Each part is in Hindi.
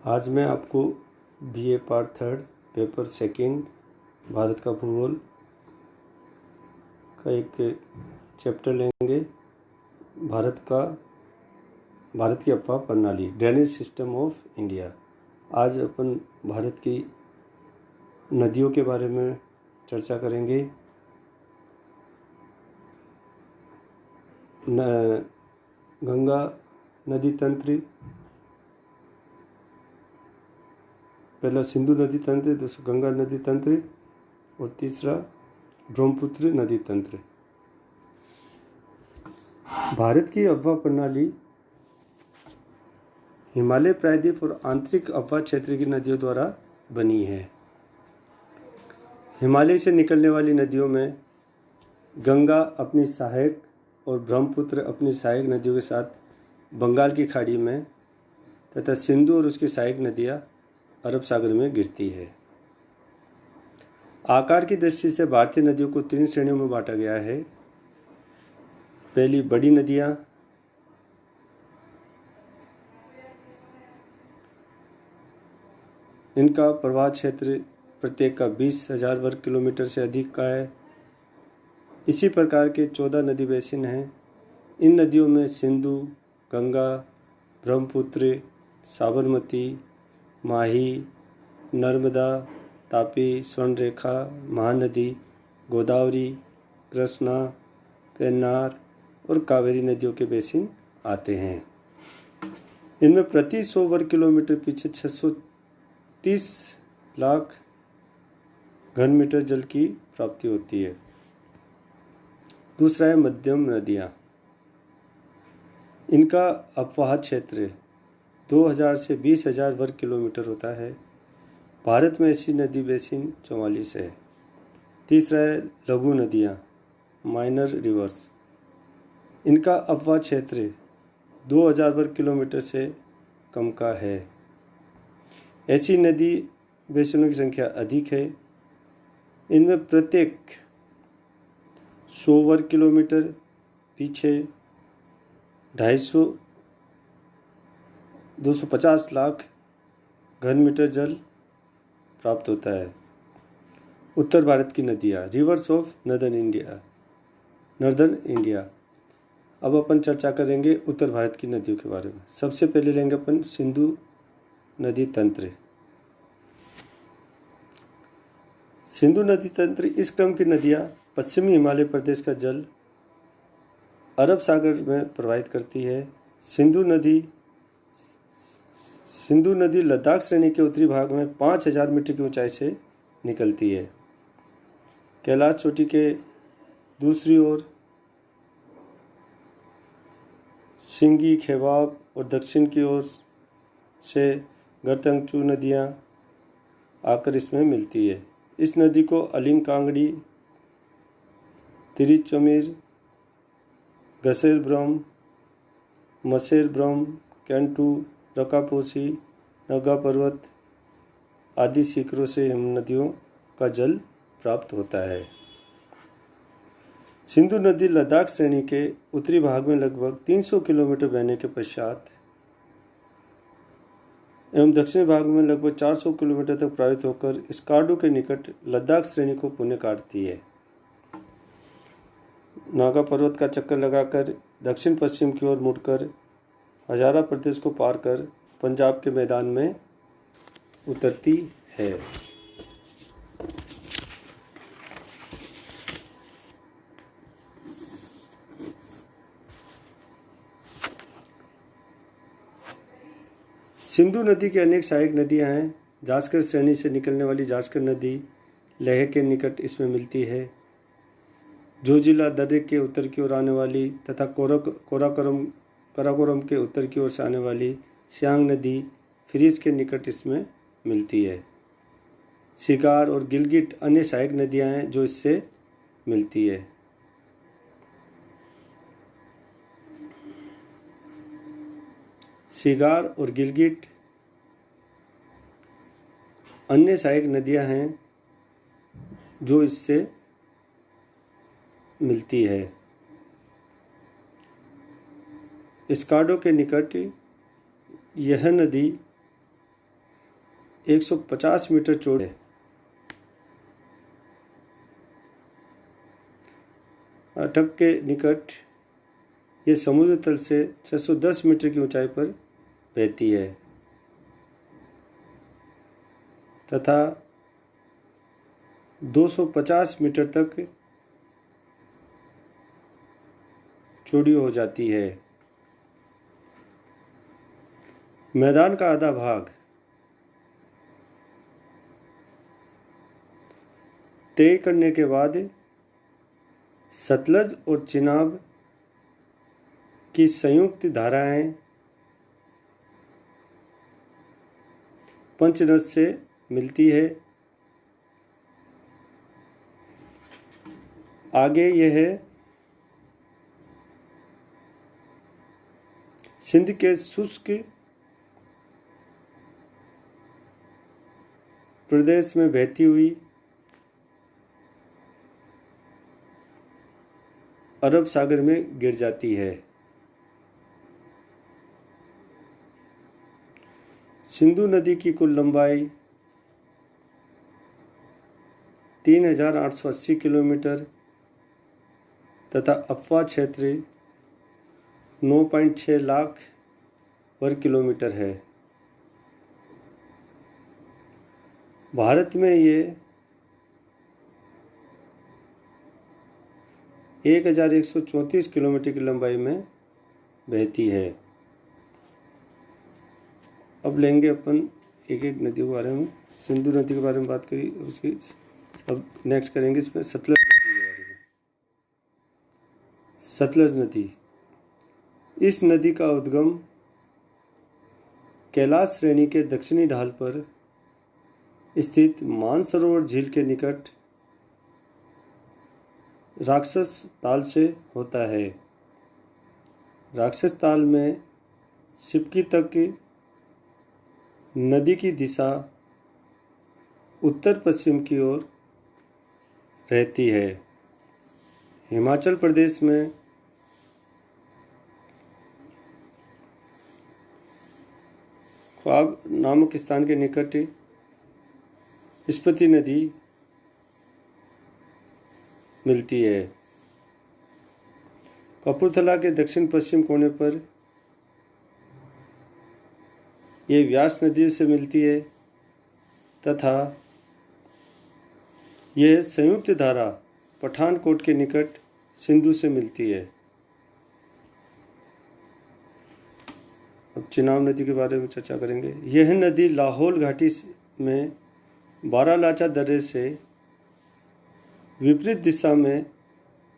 आज मैं आपको बीए पार्ट 3 पेपर 2 भारत का भूगोल का एक चैप्टर लेंगे। भारत की अफवाह प्रणाली, ड्रेनेज सिस्टम ऑफ इंडिया। आज अपन भारत की नदियों के बारे में चर्चा करेंगे। गंगा नदी तंत्र, पहला सिंधु नदी तंत्र, दूसरा गंगा नदी तंत्र और तीसरा ब्रह्मपुत्र नदी तंत्र। भारत की अफवाह प्रणाली हिमालय प्रायद्वीप और आंतरिक अफवाह क्षेत्र की नदियों द्वारा बनी है। हिमालय से निकलने वाली नदियों में गंगा अपनी सहायक और ब्रह्मपुत्र अपनी सहायक नदियों के साथ बंगाल की खाड़ी में तथा सिंधु और उसकी सहायक नदियाँ अरब सागर में गिरती है। आकार की दृष्टि से भारतीय नदियों को 3 श्रेणियों में बांटा गया है। पहली बड़ी नदियाँ, इनका प्रवाह क्षेत्र प्रत्येक का 20,000 वर्ग किलोमीटर से अधिक का है। इसी प्रकार के 14 नदी बेसिन हैं। इन नदियों में सिंधु, गंगा, ब्रह्मपुत्र, साबरमती, माही, नर्मदा, तापी, स्वर्णरेखा, महानदी, गोदावरी, कृष्णा, पेन्नार और कावेरी नदियों के बेसिन आते हैं। इनमें प्रति 100 वर्ग किलोमीटर पीछे 630 लाख घन मीटर जल की प्राप्ति होती है। दूसरा है मध्यम नदियाँ। इनका अपवाह क्षेत्र 2000 से 20,000 वर्ग किलोमीटर होता है। भारत में ऐसी नदी बेसिन 44 है। तीसरा है लघु नदियाँ, माइनर रिवर्स। इनका अपवाह क्षेत्र 2000 वर्ग किलोमीटर से कम का है। ऐसी नदी बेसिनों की संख्या अधिक है। इनमें प्रत्येक 100 वर्ग किलोमीटर पीछे 250 लाख घन मीटर जल प्राप्त होता है। उत्तर भारत की नदियाँ, रिवर्स ऑफ नर्दर्न इंडिया। अब अपन चर्चा करेंगे उत्तर भारत की नदियों के बारे में। सबसे पहले लेंगे अपन सिंधु नदी तंत्र। सिंधु नदी तंत्र इस क्रम की नदियाँ पश्चिमी हिमालय प्रदेश का जल अरब सागर में प्रवाहित करती है। सिंधु नदी लद्दाख श्रेणी के उत्तरी भाग में 5,000 मीटर की ऊंचाई से निकलती है। कैलाश चोटी के दूसरी ओर सिंगी, खेबाब और दक्षिण की ओर से गर्तंगचू नदियाँ आकर इसमें मिलती है। इस नदी को अलिंग कांगड़ी, तिरिचमीर, घसेर ब्रह्म, मसेर ब्रह्म, कैंटू, रकापोसी, नगा पर्वत आदि शिखरों से हिम नदियों का जल प्राप्त होता है। सिंधु नदी लद्दाख श्रेणी के उत्तरी भाग में लगभग 300 किलोमीटर बहने के पश्चात एवं दक्षिणी भाग में लगभग 400 किलोमीटर तक प्रवाहित होकर स्कार्डू के निकट लद्दाख श्रेणी को पुनः काटती है। नागा पर्वत का चक्कर लगाकर दक्षिण पश्चिम की ओर मुड़कर हजारा प्रदेश को पार कर पंजाब के मैदान में उतरती है। सिंधु नदी की अनेक सहायक नदियां हैं। जास्कर श्रेणी से निकलने वाली जास्कर नदी लेह के निकट इसमें मिलती है। जोजिला दर्रे के उत्तर की ओर आने वाली तथा कराकोरम के उत्तर की ओर से आने वाली सियांग नदी फ्रीज के निकट इसमें मिलती है। शिगार और गिलगिट अन्य सहायक नदियां हैं जो इससे मिलती है। शिगार और गिलगिट अन्य सहायक नदियां हैं जो इससे मिलती है। स्कार्डो के निकट यह नदी 150 मीटर चौड़ी है। अटक के निकट ये समुद्र तल से 610 मीटर की ऊंचाई पर बहती है तथा 250 मीटर तक चौड़ी हो जाती है। मैदान का आधा भाग तय करने के बाद सतलज और चिनाब की संयुक्त धाराएं पंचनद से मिलती है। आगे यह सिंध के शुष्क प्रदेश में बहती हुई अरब सागर में गिर जाती है। सिंधु नदी की कुल लंबाई 3880 किलोमीटर तथा अपवा क्षेत्र 9.6 लाख वर्ग किलोमीटर है। भारत में ये 1134 किलोमीटर की लंबाई में बहती है। अब लेंगे अपन एक एक नदी के बारे में। सिंधु नदी के बारे में बात करी, उसकी अब नेक्स्ट करेंगे इसमें सतलज नदी के बारे में। सतलज नदी, इस नदी का उद्गम कैलाश श्रेणी के दक्षिणी ढाल पर स्थित मानसरोवर झील के निकट राक्षस ताल से होता है। राक्षस ताल में सिपकी तक नदी की दिशा उत्तर पश्चिम की ओर रहती है। हिमाचल प्रदेश में ख्वाब नामक स्थान के निकट स्पीति नदी मिलती है। कपूरथला के दक्षिण पश्चिम कोने पर यह व्यास नदी से मिलती है तथा यह संयुक्त धारा पठानकोट के निकट सिंधु से मिलती है। अब चिनाब नदी के बारे में चर्चा करेंगे। यह नदी लाहौल घाटी में बारालाचा दर्रे से विपरीत दिशा में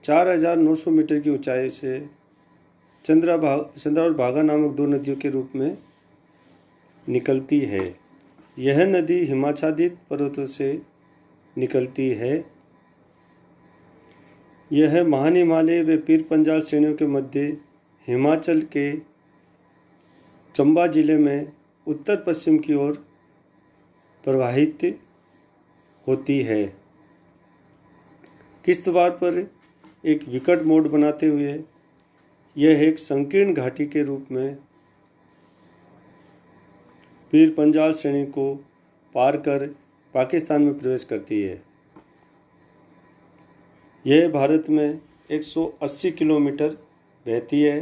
4900 मीटर की ऊंचाई से चंद्रा और भागा नामक दो नदियों के रूप में निकलती है। यह नदी हिमाच्छादित पर्वतों से निकलती है। यह महान हिमालय व पीर पंजाल श्रेणियों के मध्य हिमाचल के चंबा जिले में उत्तर पश्चिम की ओर प्रवाहित होती है। किश्तवाड़ पर एक विकट मोड़ बनाते हुए यह एक संकीर्ण घाटी के रूप में पीर पंजाल श्रेणी को पार कर पाकिस्तान में प्रवेश करती है। यह भारत में 180 किलोमीटर बहती है।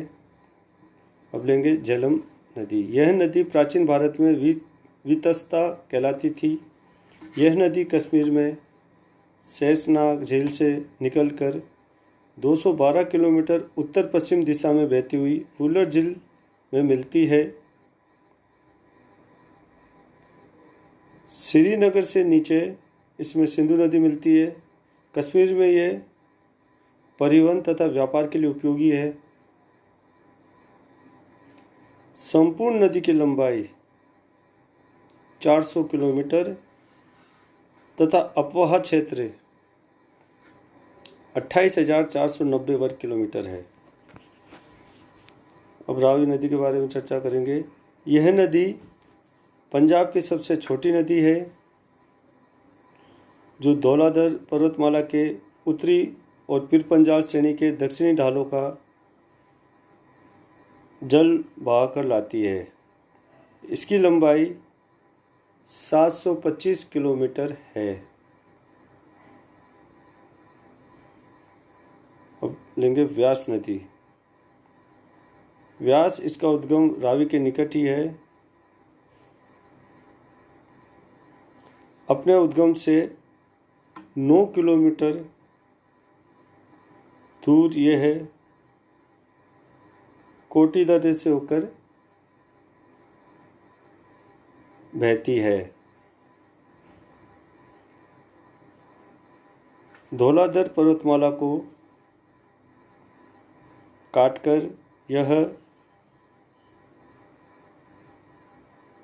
अब लेंगे झेलम नदी। यह नदी प्राचीन भारत में वितस्ता कहलाती थी। यह नदी कश्मीर में शेषनाग झील से निकलकर 212 किलोमीटर उत्तर पश्चिम दिशा में बहती हुई वुलर झील में मिलती है। श्रीनगर से नीचे इसमें सिंधु नदी मिलती है। कश्मीर में यह परिवहन तथा व्यापार के लिए उपयोगी है। संपूर्ण नदी की लंबाई 400 किलोमीटर तथा अपवाह क्षेत्र 28,490 वर्ग किलोमीटर है। अब रावी नदी के बारे में चर्चा करेंगे। यह नदी पंजाब की सबसे छोटी नदी है जो धौलाधर पर्वतमाला के उत्तरी और पीर पंजाल श्रेणी के दक्षिणी ढालों का जल बहा कर लाती है। इसकी लंबाई 725 किलोमीटर है। अब लेंगे व्यास नदी। व्यास, इसका उद्गम रावी के निकट ही है। अपने उद्गम से 9 किलोमीटर दूर यह है कोटी दर्रे से होकर बहती है। धौलाधर पर्वतमाला को काटकर यह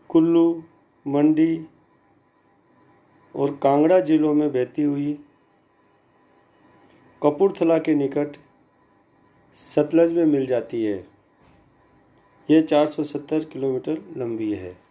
कुल्लू, मंडी और कांगड़ा जिलों में बहती हुई कपूरथला के निकट सतलज में मिल जाती है। यह 470 किलोमीटर लंबी है।